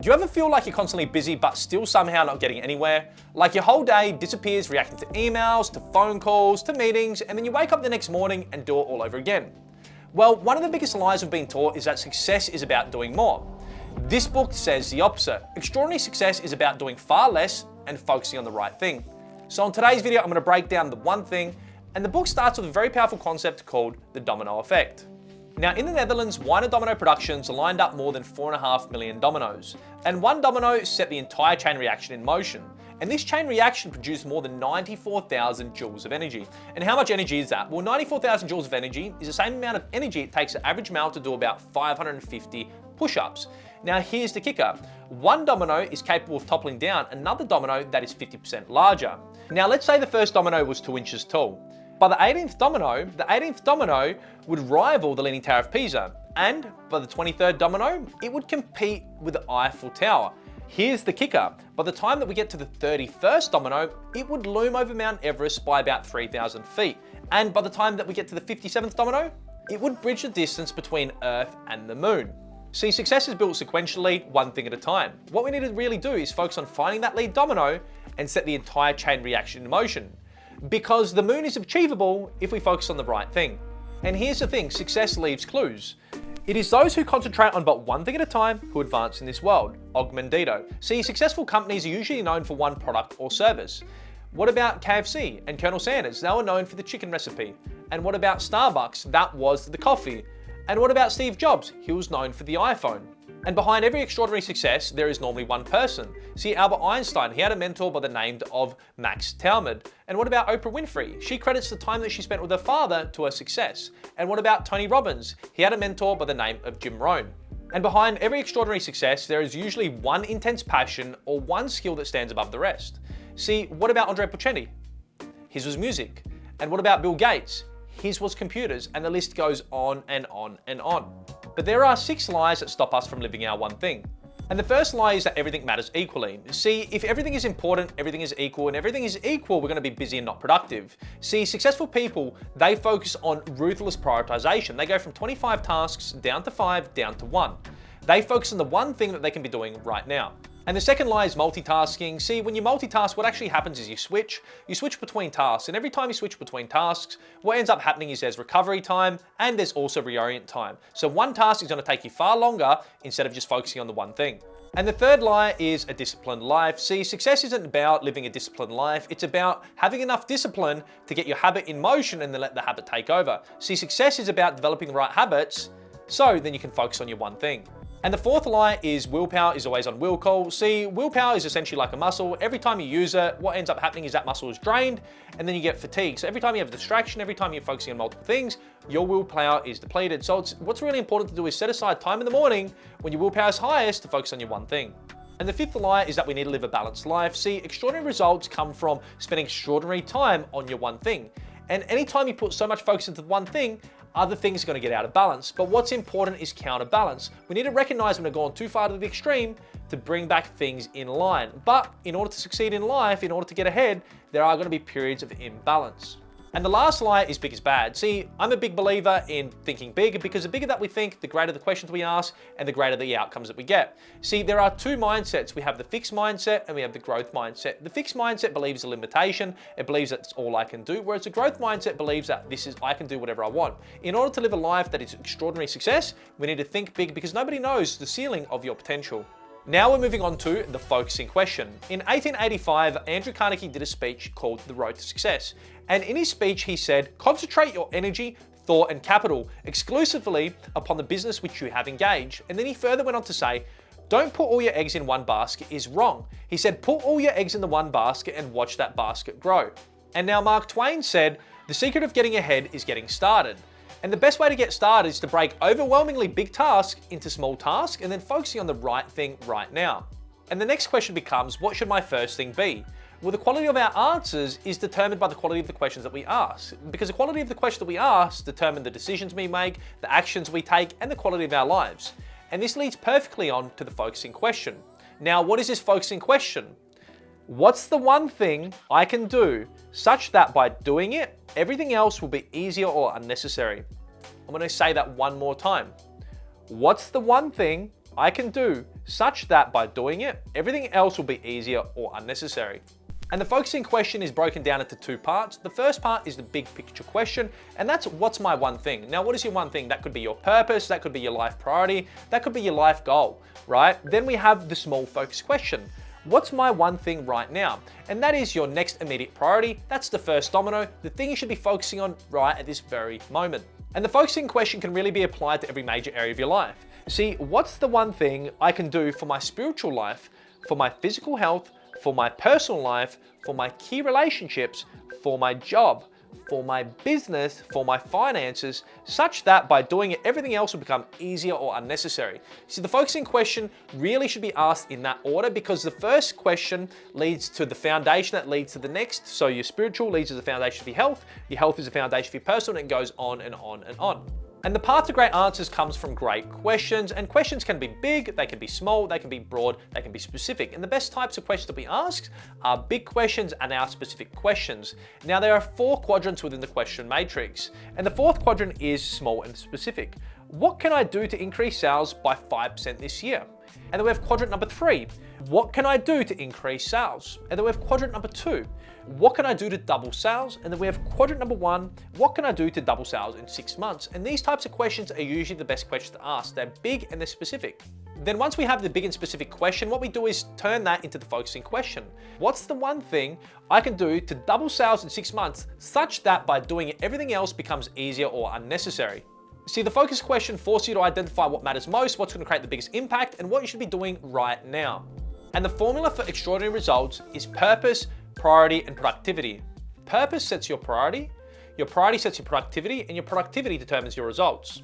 Do you ever feel like you're constantly busy but still somehow not getting anywhere? Like your whole day disappears reacting to emails, to phone calls, to meetings, and then you wake up the next morning and do it all over again? Well, one of the biggest lies we've been taught is that success is about doing more. This book says the opposite. Extraordinary success is about doing far less and focusing on the right thing. So in today's video, I'm going to break down the one thing, and the book starts with a very powerful concept called the domino effect. Now, in the Netherlands, Winer Domino Productions lined up more than 4.5 million dominoes, and one domino set the entire chain reaction in motion. And this chain reaction produced more than 94,000 joules of energy. And how much energy is that? Well, 94,000 joules of energy is the same amount of energy it takes an average male to do about 550 push-ups. Now, here's the kicker. One domino is capable of toppling down another domino that is 50% larger. Now, let's say the first domino was 2 inches tall. By the 18th domino would rival the Leaning Tower of Pisa. And by the 23rd domino, it would compete with the Eiffel Tower. Here's the kicker. By the time that we get to the 31st domino, it would loom over Mount Everest by about 3,000 feet. And by the time that we get to the 57th domino, it would bridge the distance between Earth and the Moon. See, success is built sequentially, one thing at a time. What we need to really do is focus on finding that lead domino and set the entire chain reaction in motion. Because the moon is achievable if we focus on the right thing. And here's the thing, success leaves clues. It is those who concentrate on but one thing at a time who advance in this world. Augmentito. See, successful companies are usually known for one product or service. What about KFC and Colonel Sanders? They were known for the chicken recipe. And what about Starbucks? That was the coffee. And what about Steve Jobs? He was known for the iPhone. And behind every extraordinary success, there is normally one person. See, Albert Einstein, he had a mentor by the name of Max Talmud. And what about Oprah Winfrey? She credits the time that she spent with her father to her success. And what about Tony Robbins? He had a mentor by the name of Jim Rohn. And behind every extraordinary success, there is usually one intense passion or one skill that stands above the rest. See, what about Andre Bocelli? His was music. And what about Bill Gates? His was computers, and the list goes on and on and on. But there are 6 lies that stop us from living our one thing. And the first lie is that everything matters equally. See, if everything is important, everything is equal, and everything is equal, we're going to be busy and not productive. See, successful people, they focus on ruthless prioritization. They go from 25 tasks down to 5, down to 1. They focus on the one thing that they can be doing right now. And the second lie is multitasking. See, when you multitask, what actually happens is you switch between tasks. And every time you switch between tasks, what ends up happening is there's recovery time and there's also reorient time. So one task is going to take you far longer instead of just focusing on the one thing. And the third lie is a disciplined life. See, success isn't about living a disciplined life. It's about having enough discipline to get your habit in motion and then let the habit take over. See, success is about developing the right habits so then you can focus on your one thing. And the fourth lie is willpower is always on will call. See, willpower is essentially like a muscle. Every time you use it, what ends up happening is that muscle is drained and then you get fatigued. So every time you have a distraction, every time you're focusing on multiple things, your willpower is depleted. So what's really important to do is set aside time in the morning when your willpower is highest to focus on your one thing. And the fifth lie is that we need to live a balanced life. See, extraordinary results come from spending extraordinary time on your one thing. And anytime you put so much focus into one thing, other things are going to get out of balance. But what's important is counterbalance. We need to recognize when we're going too far to the extreme to bring back things in line. But in order to succeed in life, in order to get ahead, there are going to be periods of imbalance. And the last lie is big is bad. See, I'm a big believer in thinking big because the bigger that we think, the greater the questions we ask and the greater the outcomes that we get. See, there are 2 mindsets. We have the fixed mindset and we have the growth mindset. The fixed mindset believes a limitation. It believes that's all I can do, whereas the growth mindset believes that I can do whatever I want. In order to live a life that is extraordinary success, we need to think big because nobody knows the ceiling of your potential. Now we're moving on to the focusing question. In 1885, Andrew Carnegie did a speech called The Road to Success. And in his speech, he said, concentrate your energy, thought, and capital exclusively upon the business which you have engaged. And then he further went on to say, don't put all your eggs in one basket is wrong. He said, put all your eggs in the one basket and watch that basket grow. And now Mark Twain said, the secret of getting ahead is getting started. And the best way to get started is to break overwhelmingly big tasks into small tasks and then focusing on the right thing right now. And the next question becomes, what should my first thing be? Well, the quality of our answers is determined by the quality of the questions that we ask. Because the quality of the questions that we ask determine the decisions we make, the actions we take, and the quality of our lives. And this leads perfectly on to the focusing question. Now, what is this focusing question? What's the one thing I can do such that by doing it, everything else will be easier or unnecessary? I'm going to say that one more time. What's the one thing I can do such that by doing it, everything else will be easier or unnecessary. And the focusing question is broken down into two parts. The first part is the big picture question, and that's what's my one thing? Now, what is your one thing? That could be your purpose, that could be your life priority, that could be your life goal, right? Then we have the small focus question. What's my one thing right now? And that is your next immediate priority. That's the first domino, the thing you should be focusing on right at this very moment. And the focusing question can really be applied to every major area of your life. See, what's the one thing I can do for my spiritual life, for my physical health, for my personal life, for my key relationships, for my job, for my business, for my finances, such that by doing it, everything else will become easier or unnecessary. See, the focusing question really should be asked in that order because the first question leads to the foundation that leads to the next. So your spiritual leads to the foundation for your health is the foundation for your personal, and it goes on and on and on. And the path to great answers comes from great questions, and questions can be big, they can be small, they can be broad, they can be specific. And the best types of questions to be asked are big questions and our specific questions. Now, there are 4 quadrants within the question matrix, and the 4th quadrant is small and specific. What can I do to increase sales by 5% this year? And then we have quadrant number 3. What can I do to increase sales? And then we have quadrant number 2. What can I do to double sales? And then we have quadrant number 1. What can I do to double sales in 6 months? And these types of questions are usually the best questions to ask. They're big and they're specific. Then once we have the big and specific question, what we do is turn that into the focusing question. What's the one thing I can do to double sales in 6 months such that by doing it, everything else becomes easier or unnecessary? See, the focus question forces you to identify what matters most, what's going to create the biggest impact, and what you should be doing right now. And the formula for extraordinary results is purpose, priority, and productivity. Purpose sets your priority sets your productivity, and your productivity determines your results.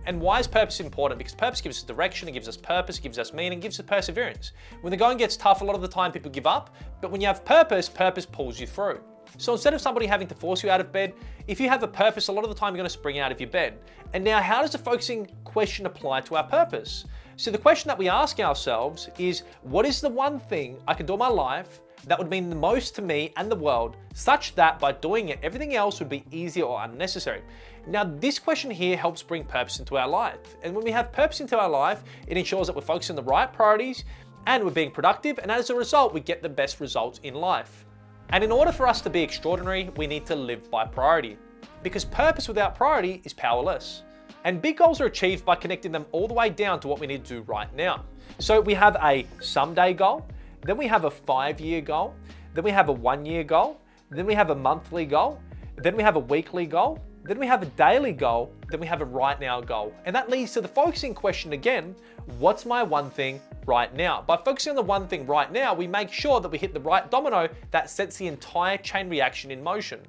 And why is purpose important? Because purpose gives us direction, it gives us purpose, it gives us meaning, it gives us perseverance. When the going gets tough, a lot of the time people give up, but when you have purpose, purpose pulls you through. So instead of somebody having to force you out of bed, if you have a purpose, a lot of the time you're going to spring out of your bed. And now, how does the focusing question apply to our purpose? So the question that we ask ourselves is, what is the one thing I can do in my life that would mean the most to me and the world, such that by doing it, everything else would be easier or unnecessary? Now, this question here helps bring purpose into our life. And when we have purpose into our life, it ensures that we're focusing on the right priorities and we're being productive. And as a result, we get the best results in life. And in order for us to be extraordinary, we need to live by priority, because purpose without priority is powerless. And big goals are achieved by connecting them all the way down to what we need to do right now. So we have a someday goal, then we have a 5-year goal, then we have a 1-year goal, then we have a monthly goal, then we have a weekly goal, then we have a daily goal, then we have a right now goal. And that leads to the focusing question again, what's my one thing right now? By focusing on the one thing right now, we make sure that we hit the right domino that sets the entire chain reaction in motion.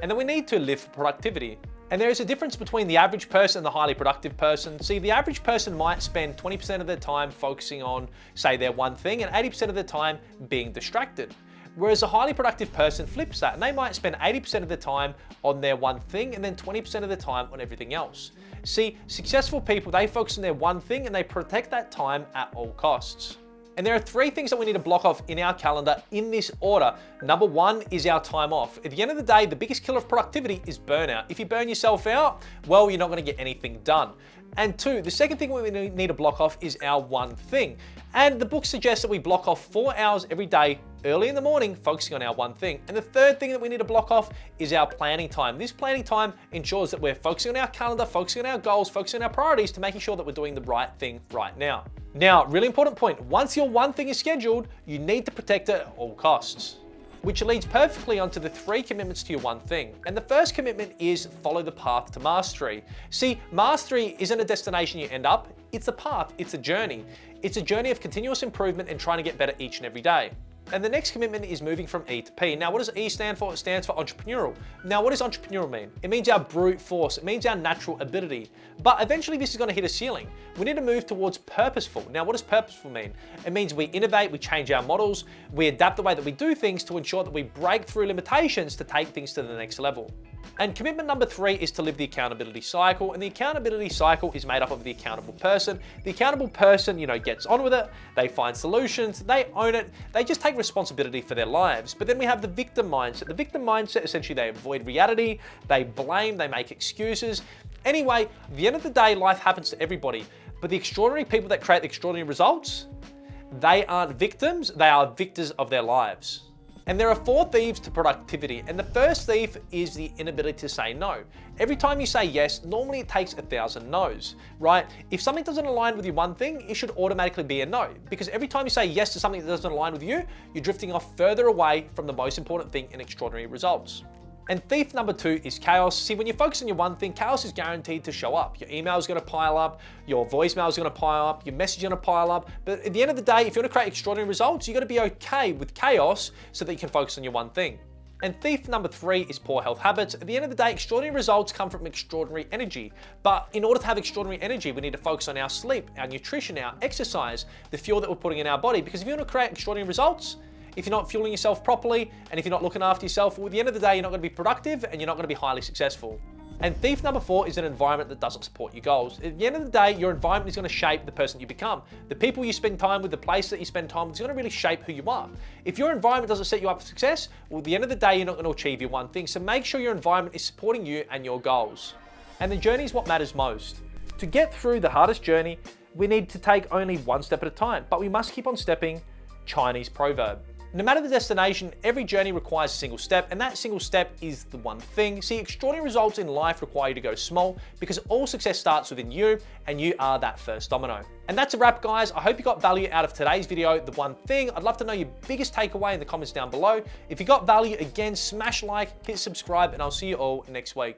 And then we need to live for productivity. And there is a difference between the average person and the highly productive person. See, the average person might spend 20% of their time focusing on, say, their one thing, and 80% of their time being distracted. Whereas a highly productive person flips that, and they might spend 80% of their time on their one thing and then 20% of their time on everything else. See, successful people, they focus on their one thing and they protect that time at all costs. And there are 3 things that we need to block off in our calendar in this order. Number 1 is our time off. At the end of the day, the biggest killer of productivity is burnout. If you burn yourself out, well, you're not going to get anything done. And 2, the second thing we need to block off is our one thing. And the book suggests that we block off 4 hours every day, early in the morning, focusing on our one thing. And the third thing that we need to block off is our planning time. This planning time ensures that we're focusing on our calendar, focusing on our goals, focusing on our priorities to making sure that we're doing the right thing right now. Now, really important point, once your one thing is scheduled, you need to protect it at all costs. Which leads perfectly onto the 3 commitments to your one thing. And the first commitment is follow the path to mastery. See, mastery isn't a destination you end up, it's a path, it's a journey. It's a journey of continuous improvement and trying to get better each and every day. And the next commitment is moving from E to P. Now, what does E stand for? It stands for entrepreneurial. Now, what does entrepreneurial mean? It means our brute force. It means our natural ability. But eventually this is going to hit a ceiling. We need to move towards purposeful. Now, what does purposeful mean? It means we innovate, we change our models, we adapt the way that we do things to ensure that we break through limitations to take things to the next level. And commitment number 3 is to live the accountability cycle. And the accountability cycle is made up of the accountable person. The accountable person, gets on with it. They find solutions. They own it. They just take responsibility for their lives. But then we have the victim mindset. The victim mindset, essentially, they avoid reality. They blame. They make excuses. Anyway, at the end of the day, life happens to everybody. But the extraordinary people that create the extraordinary results, They aren't victims, they are victors of their lives. And there are 4 thieves to productivity, and the first thief is the inability to say no. Every time you say yes, normally it takes 1,000 no's, right? If something doesn't align with your one thing, it should automatically be a no, because every time you say yes to something that doesn't align with you, you're drifting off further away from the most important thing in extraordinary results. And thief number 2 is chaos. See, when you focus on your one thing, chaos is guaranteed to show up. Your email is going to pile up, your voicemail is going to pile up, your message is going to pile up. But at the end of the day, if you want to create extraordinary results, you got to be okay with chaos so that you can focus on your one thing. And thief number 3 is poor health habits. At the end of the day, extraordinary results come from extraordinary energy. But in order to have extraordinary energy, we need to focus on our sleep, our nutrition, our exercise, the fuel that we're putting in our body. Because if you want to create extraordinary results, if you're not fueling yourself properly, and if you're not looking after yourself, well, at the end of the day, you're not going to be productive and you're not going to be highly successful. And thief number 4 is an environment that doesn't support your goals. At the end of the day, your environment is going to shape the person you become. The people you spend time with, the place that you spend time with, is going to really shape who you are. If your environment doesn't set you up for success, well, at the end of the day, you're not going to achieve your one thing. So make sure your environment is supporting you and your goals. And the journey is what matters most. To get through the hardest journey, we need to take only one step at a time, but we must keep on stepping. Chinese proverb. No matter the destination, every journey requires a single step, and that single step is the one thing. See, extraordinary results in life require you to go small, because all success starts within you, and you are that first domino. And that's a wrap, guys. I hope you got value out of today's video, the one thing. I'd love to know your biggest takeaway in the comments down below. If you got value, again, smash like, hit subscribe, and I'll see you all next week.